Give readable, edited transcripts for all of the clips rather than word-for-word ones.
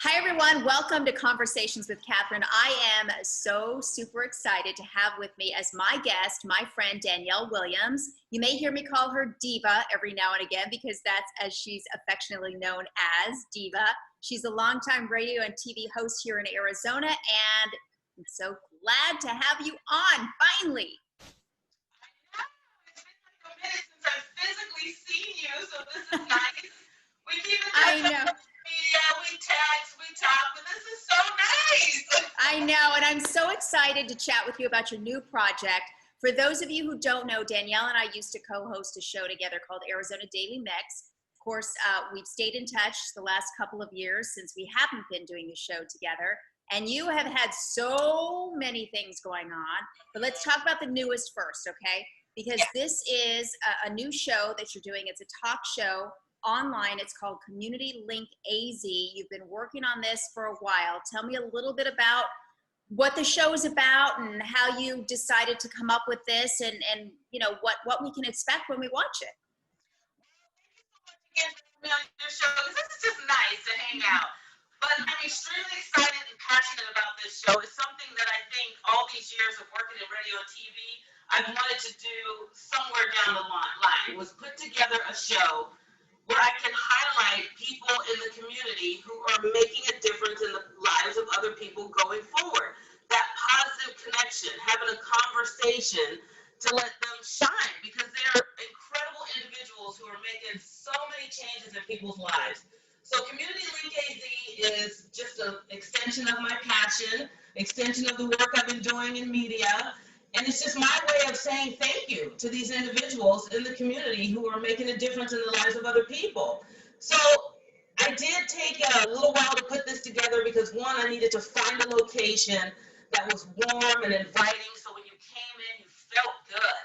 Hi, everyone. Welcome to Conversations with Catherine. I am so super excited to have with me as my guest, my friend, Danielle Williams. You may hear me call her Diva every now and again because that's as she's affectionately known as, Diva. She's a longtime radio and TV host here in Arizona, and I'm so glad to have you on, finally. It's been like a minute since I've physically seen you, so this is nice. We keep in I touch know. on social media, we text, we talk, but this is so nice. I know, and I'm so excited to chat with you about your new project. For those of you who don't know, Danielle and I used to co-host a show together called Arizona Daily Mix. Of course, we've stayed in touch the last couple of years since we haven't been doing the show together. And you have had so many things going on. But let's talk about the newest first, okay? Because this is a new show that you're doing. It's a talk show online. It's called Community Link AZ. You've been working on this for a while. Tell me a little bit about what the show is about and how you decided to come up with this and you know what we can expect when we watch it. Again, for me on your show, because this is just nice to hang out. But I'm extremely excited and passionate about this show. It's something that I think all these years of working in radio and TV, I've wanted to do somewhere down the line. Was put together a show where I can highlight people in the community who are making a difference in the lives of other people going forward. That positive connection, having a conversation to let them shine, because they're incredible individuals who are making so many changes in people's lives. So Community Link AZ is just an extension of my passion, extension of the work I've been doing in media. And it's just my way of saying thank you to these individuals in the community who are making a difference in the lives of other people. So I did take a little while to put this together because, one, I needed to find a location that was warm and inviting, so when you came in, you felt good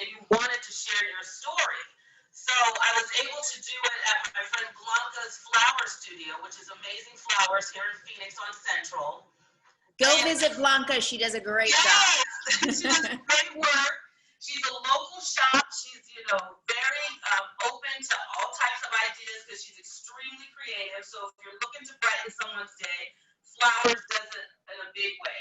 and you wanted to share your story. So I was able to do it at my friend Blanca's flower studio, which is amazing flowers here in Phoenix on Central. Go visit Blanca. She does a great job. She does great work. She's a local shop. She's, very open to all types of ideas because she's extremely creative. So if you're looking to brighten someone's day, flowers does it in a big way.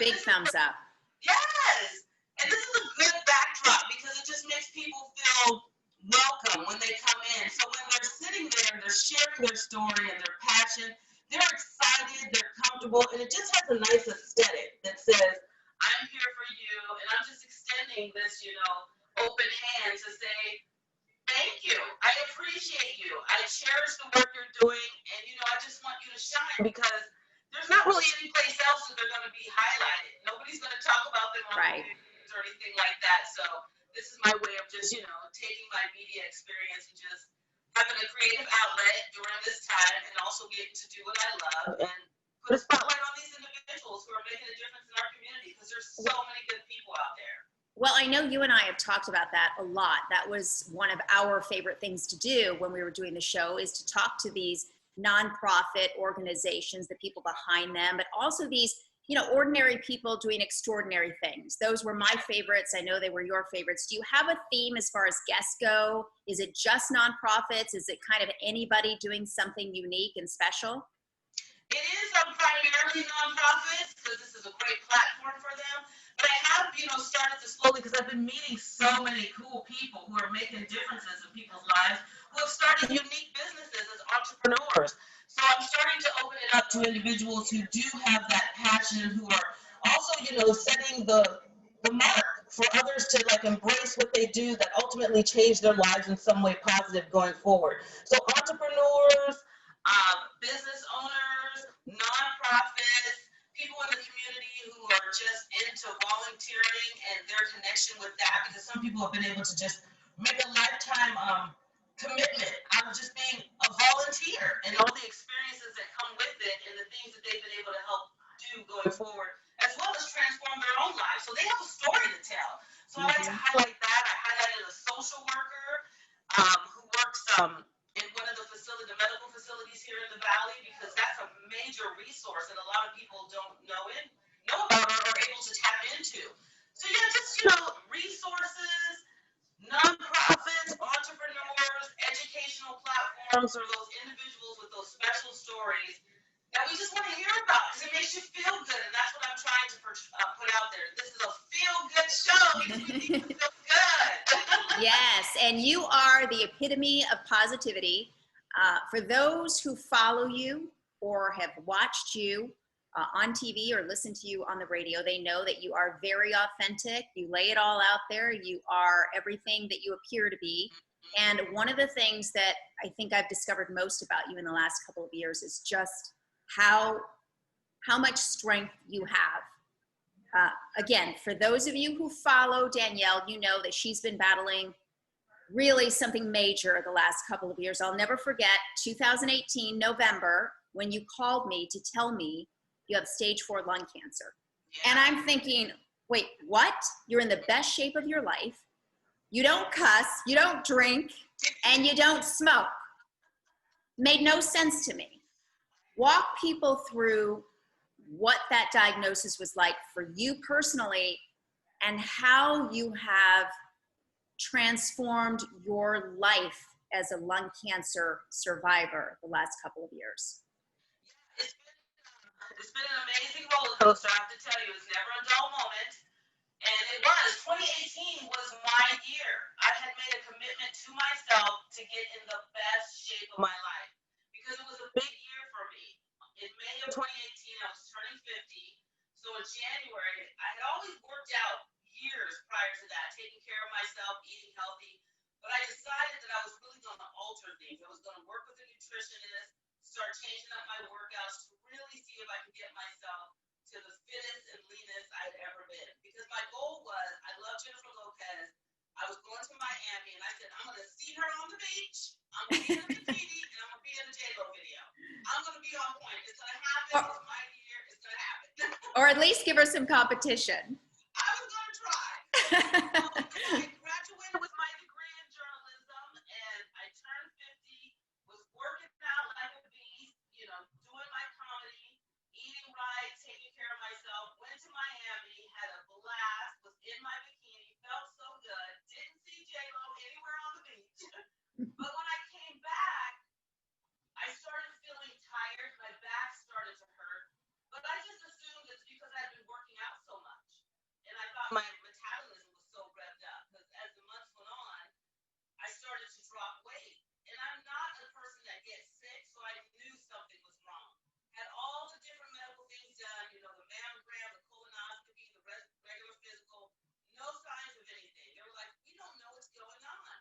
Big thumbs up. Yes. And this is a good backdrop because it just makes people feel welcome when they come in. So when they're sitting there, they're sharing their story and their passion. They're excited, they're comfortable, and it just has a nice aesthetic that says, I'm here for you, and I'm just extending this, open hand to say, thank you. I appreciate you. I cherish the work you're doing, and, I just want you to shine because there's not really any place else that they're going to be highlighted. Nobody's going to talk about them on the news or anything like that. So this is my way of just, taking my media experience and just having a creative outlet during this time and also getting to do what I love and put a spotlight on these individuals who are making a difference in our community because there's so many good people out there. Well, I know you and I have talked about that a lot. That was one of our favorite things to do when we were doing the show, is to talk to these nonprofit organizations, the people behind them, but also these ordinary people doing extraordinary things. Those were my favorites. I know they were your favorites. Do you have a theme as far as guests go? Is it just nonprofits? Is it kind of anybody doing something unique and special? It is primarily nonprofits because this is a great platform for them. But I have, started to slowly, because I've been meeting so many cool people who are making differences in people's lives, who have started unique businesses as entrepreneurs. So I'm starting to open it up to individuals who do have that passion, who are also, setting the mark for others to embrace what they do that ultimately change their lives in some way positive going forward. So entrepreneurs, business owners, nonprofits, people in the community who are just into volunteering and their connection with that, because some people have been able to just make a lifetime commitment out of just being a volunteer and all the experiences that come with it and the things that they've been able to help do going forward, as well as transform their own lives. So they have a story to tell. So I like to highlight that. I highlighted a social worker who works in one of the medical facilities here in the Valley, because that's a major resource that a lot of people don't know about or are able to tap into. So yeah, just, resources, nonprofits, entrepreneurs, educational platforms, or those individuals with those special stories. that we just want to hear about because it makes you feel good. And that's what I'm trying to put out there. This is a feel-good show because we need to feel good. Yes, and you are the epitome of positivity. For those who follow you or have watched you on TV or listened to you on the radio, they know that you are very authentic. You lay it all out there. You are everything that you appear to be. And one of the things that I think I've discovered most about you in the last couple of years is just how much strength you have. Again, for those of you who follow Danielle, you know that she's been battling really something major the last couple of years. I'll never forget 2018, November, when you called me to tell me you have stage 4 lung cancer. And I'm thinking, wait, what? You're in the best shape of your life. You don't cuss, you don't drink, and you don't smoke. Made no sense to me. Walk people through what that diagnosis was like for you personally and how you have transformed your life as a lung cancer survivor the last couple of years. It's been an amazing roller coaster. I have to tell you, it's never a dull moment. And it was. 2018 was my year. I had made a commitment to myself to get in the best shape of my life because it was a big year for me. In May of 2018, I was turning 50. So in January, I had always worked out years prior to that, taking care of myself, eating healthy. But I decided that I was really going to alter things. I was going to work with a nutritionist, start changing up my workouts to really see if I could get myself to the fittest and leanest I'd ever been. Because my goal was, I love Jennifer Lopez. I was going to Miami, and I said, I'm going to see her on the beach. I'm going to be in a bikini, and I'm going to be in a J-Lo video. I'm going to be on point. It's going to happen. It's my year. It's going to happen. Or at least give her some competition. I was going to try. I graduated with my degree in journalism, and I turned 50, was working out like a beast, doing my comedy, eating right, taking care of myself, went to Miami, had a blast, was in my bikini, felt so good, didn't see J-Lo anywhere on the beach. But when I came back, I started feeling tired, my back started to hurt, but I just assumed it's because I'd been working out so much. And I thought my metabolism was so revved up, because as the months went on, I started to drop weight. And I'm not a person that gets sick, so I knew something was wrong. Had all the different medical things done, the mammogram, the colonoscopy, the regular physical, no signs of anything. They were like, we don't know what's going on.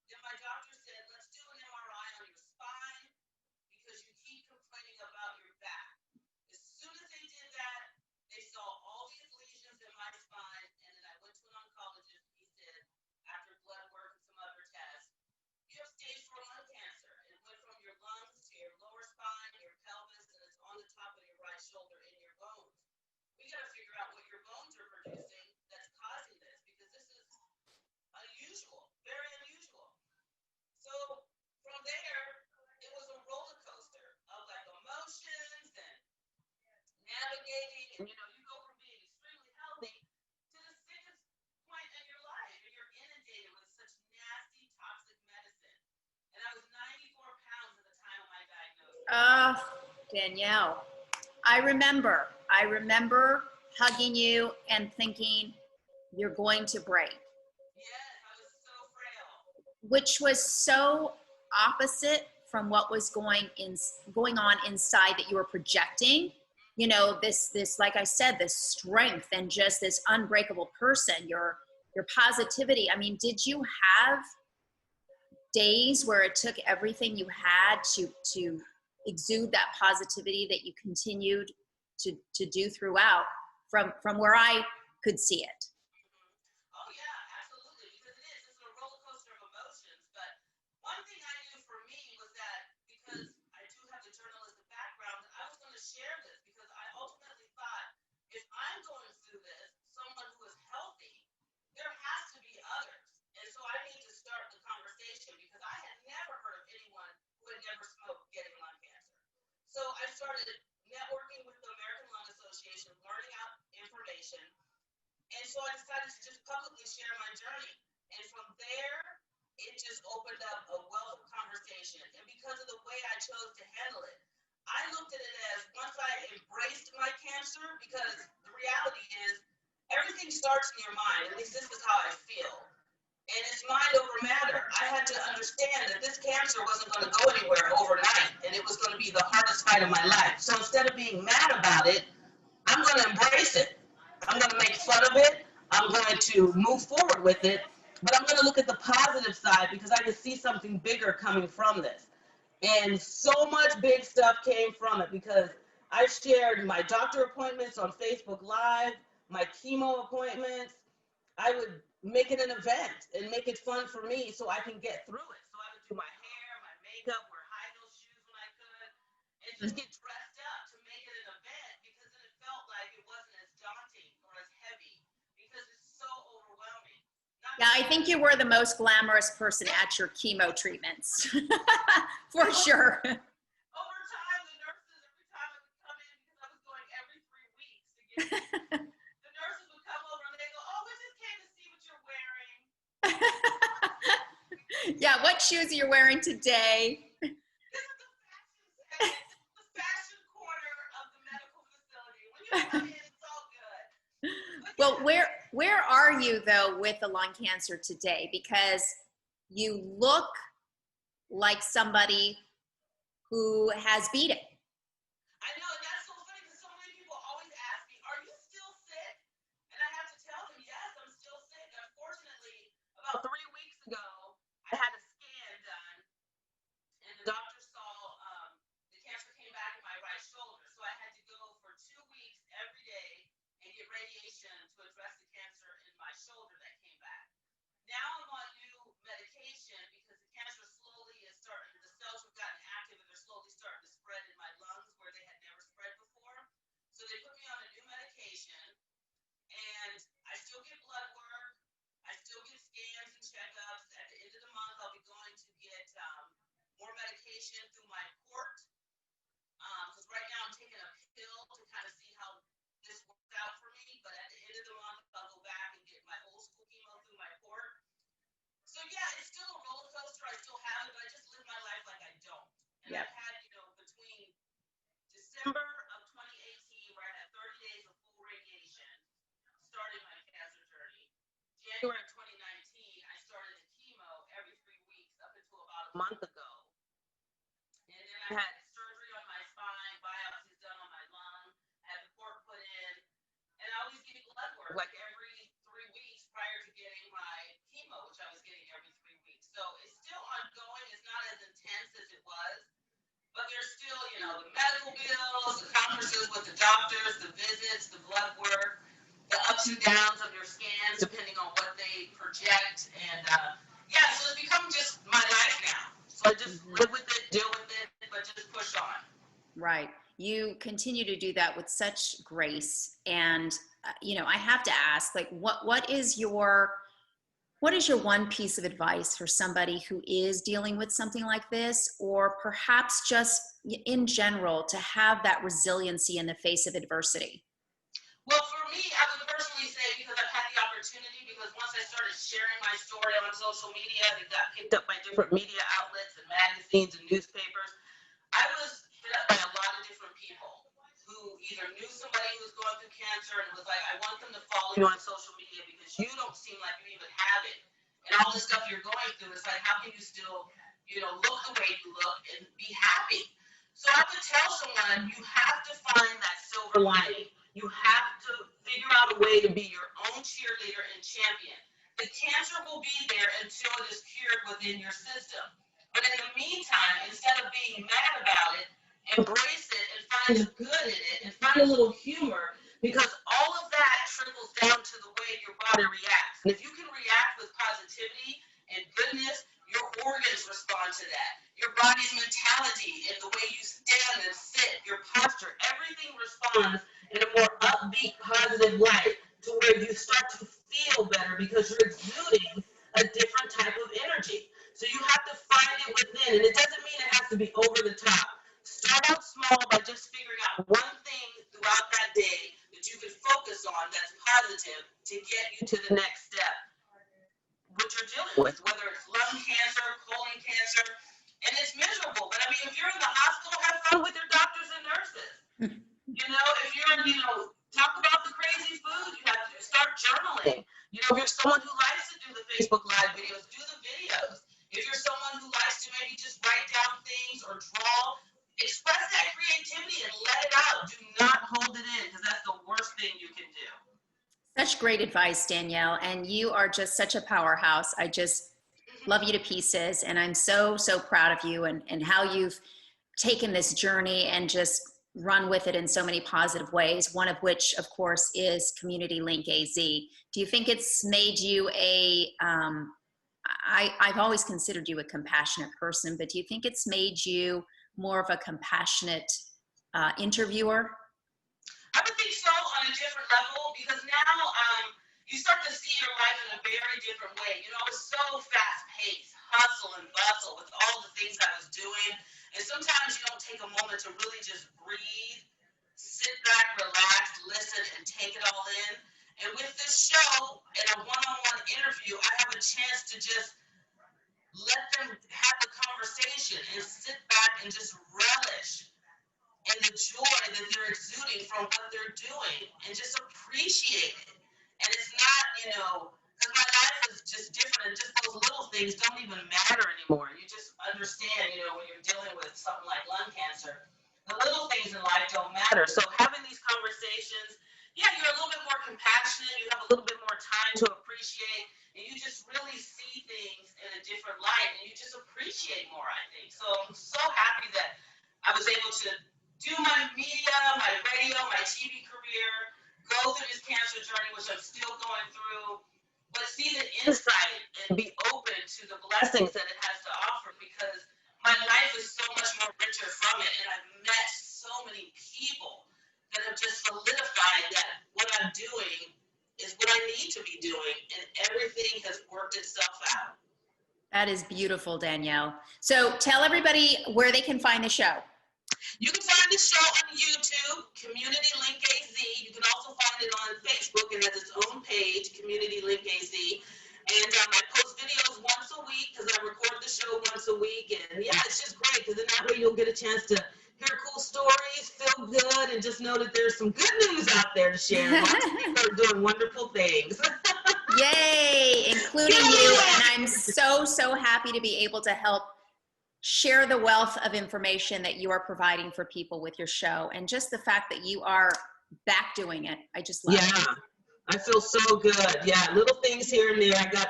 Then my doctor said, let's do an MRI on your spine because you keep complaining about your back. As soon as they did that, they saw all these lesions in my spine, and then I went to an oncologist. He said, after blood work and some other tests, you have stage 4 lung cancer. It went from your lungs to your lower spine, your pelvis, and it's on the top of your right shoulder in your bones. We got to figure out what your bones are producing that's causing this because this is unusual, very unusual. So from there, it was a roller coaster of like emotions and navigating, and you go from being extremely healthy to the sickest point in your life, and you're inundated with such nasty, toxic medicine. And I was 94 pounds at the time of my diagnosis. Danielle, I remember hugging you and thinking, you're going to break. Yes, I was so frail. Which was so opposite from what was going on inside that you were projecting. This, like I said, this strength and just this unbreakable person, your positivity. I mean, did you have days where it took everything you had to exude that positivity that you continued to do throughout from where I could see it? Oh yeah, absolutely, because it's a roller coaster of emotions. But one thing I knew for me was that because I do have the journalism background, that I was going to share this because I ultimately thought if I'm going through this, someone who is healthy, there has to be others. And so I need to start the conversation because I had never heard of anyone who had never smoked getting lung cancer. So I started networking with the American Lung Association, learning out information. And so I decided to just publicly share my journey. And from there, it just opened up a wealth of conversation. And because of the way I chose to handle it, I looked at it as once I embraced my cancer, because the reality is everything starts in your mind. At least this is how I feel. And it's mind over matter. I had to understand that this cancer wasn't going to go anywhere overnight, and it was going to be the hardest fight of my life. So instead of being mad about it, I'm going to embrace it. I'm going to make fun of it. I'm going to move forward with it. But I'm going to look at the positive side because I can see something bigger coming from this. And so much big stuff came from it because I shared my doctor appointments on Facebook Live, my chemo appointments. I would make it an event and make it fun for me so I can get through it. So I would do my hair, my makeup, wear high heel shoes when I could, and just get dressed up to make it an event because then it felt like it wasn't as daunting or as heavy because it's so overwhelming. Yeah, I think you were the most glamorous person at your chemo treatments, for sure. Over time, the nurses, every time I would come in, because I was going every 3 weeks to get the nurses would come over and they go, "Oh, we just came to see what you're wearing." Yeah, what shoes are you wearing today? This is the fashion corner of the medical facility. When you come in, it's all good. Well, where are you though with the lung cancer today? Because you look like somebody who has beat it. I know, and that's so funny because so many people always ask me, "Are you still sick?" And I have to tell them, yes, I'm still sick. Unfortunately, about 3 weeks ago, I had a scan done, and the doctor saw the cancer came back in my right shoulder. So I had to go for 2 weeks every day and get radiation to address the cancer in my shoulder that came back. Now I'm on new medication because the cancer slowly is starting, the cells have gotten active and they're slowly starting to spread in my lungs where they had never spread before. So they put me on a new medication, and I still get blood work. I still get scans and checkups. At the end of the month, I'll be going to get more medication through my port. Because right now I'm taking a pill to kind of see how this works out for me. But at the end of the month, I'll go back and get my old school chemo through my port. So yeah, it's still a roller coaster. I still have it, but I just live my life like I don't. And Yep. I've had, between December of 2018, where I had 30 days of full radiation, started my cancer journey. January of 2019, I started the chemo every 3 weeks up until about a month ago. And then I had surgery on my spine, biopsies done on my lung, I had the port put in, and I always get blood work like every 3 weeks prior to getting my chemo, which I was getting every 3 weeks. So it's still ongoing. It's not as intense as it was, but there's still, the medical bills, the conferences with the doctors, the visits, the blood work, the ups and downs of your scans, depending on what they project. And yeah, so it's become just my life now. So I just live with it, deal with it, but just push on. Right. You continue to do that with such grace. And, I have to ask, like, what is your one piece of advice for somebody who is dealing with something like this, or perhaps just in general to have that resiliency in the face of adversity? Well, for me, I would personally say, because I've had the opportunity, because once I started sharing my story on social media, it got picked up by different media outlets and magazines and newspapers. I was hit up by a lot of different people who either knew somebody who was going through cancer and was like, "I want them to follow you on social media because you don't seem like you even have it. And all the stuff you're going through, it's like, how can you still, look the way you look and be happy?" So I would tell someone, you have to find that silver lining. You have to figure out a way to be your own cheerleader and champion. The cancer will be there until it is cured within your system. But in the meantime, instead of being mad about it, embrace it and find the good in it and find a little humor, because all of that trickles down to the way your body reacts. And if you can react with positivity and goodness, your organs respond to that. Your body's mentality and the way you stand and sit, your posture, everything responds in a more upbeat, positive light to where you start to feel better because you're exuding a different type of energy. So you have to find it within, and it doesn't mean it has to be over the top. Start out small by just figuring out one thing throughout that day that you can focus on that's positive to get you to the next step, what you're dealing with, whether it's lung cancer, colon cancer, and it's miserable. But I mean, if you're in the hospital, have fun with your doctors and talk about the crazy food. You have to start journaling. If you're someone who likes to do the Facebook Live videos, do the videos. If you're someone who likes to maybe just write down things or draw, express that creativity and let it out. Do not hold it in, because that's the worst thing you can do. Such great advice, Danielle, and you are just such a powerhouse. I just love you to pieces, and I'm so, so proud of you and how you've taken this journey and just run with it in so many positive ways, one of which, of course, is Community Link AZ. Do you think it's made you I've always considered you a compassionate person, but do you think it's made you more of a compassionate interviewer? I would think so, on a different level, because now you start to see your life in a very different way. It's so fast-paced, hustle and bustle with all the things I was doing, and sometimes you don't take a moment to really just breathe, sit back, relax, listen, and take it all in. And with this show and a one-on-one interview, I have a chance to just let them have the conversation and sit back and just relish and the joy that they're exuding from what they're doing, and just appreciate it. And it's not, because my life is just different, and just those little things don't even matter anymore. You just understand, when you're dealing with something like lung cancer, the little things in life don't matter. So having these conversations, you're a little bit more compassionate, you have a little bit more time to appreciate, and you just really see things in a different light, and you just appreciate more, I think. So I'm so happy that I was able to do my media, my radio, my TV career, go through this cancer journey, which I'm still going through, but see the insight and be open to the blessings that it has to offer, because my life is so much more richer from it, and I've met so many people that have just solidified that what I'm doing is what I need to be doing, and everything has worked itself out. That is beautiful, Danielle. So tell everybody where they can find the show. You can find the show on YouTube, Community Link AZ. You can also find it on Facebook, and has its own page, Community Link AZ. And I post videos once a week, because I record the show once a week. And it's just great, because in that way you'll get a chance to hear cool stories, feel good, and just know that there's some good news out there to share. Lots of people are doing wonderful things. Yay, including you. And I'm so, so happy to be able to help share the wealth of information that you are providing for people with your show, and just the fact that you are back doing it. I just love it. I feel so good. Little things here and there. I got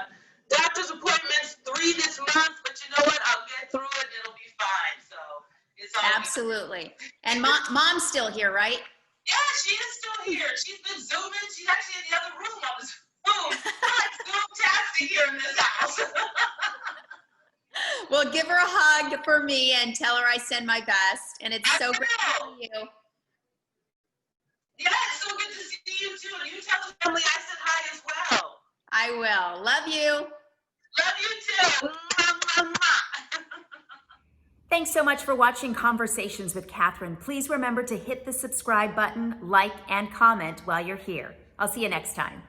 doctor's appointments 3 this month, but you know what? I'll get through it and it'll be fine. So it's all absolutely good. And mom's still here, right? Yeah, she is still here. She's been Zooming. She's actually in the other room. I was Zoom-tastic here in this house. Well, give her a hug for me and tell her I send my best. And it's so great to see you. Yeah, it's so good to see you too. And you tell the family I said hi as well. I will. Love you. Love you too. Thanks so much for watching Conversations with Catherine. Please remember to hit the subscribe button, like, and comment while you're here. I'll see you next time.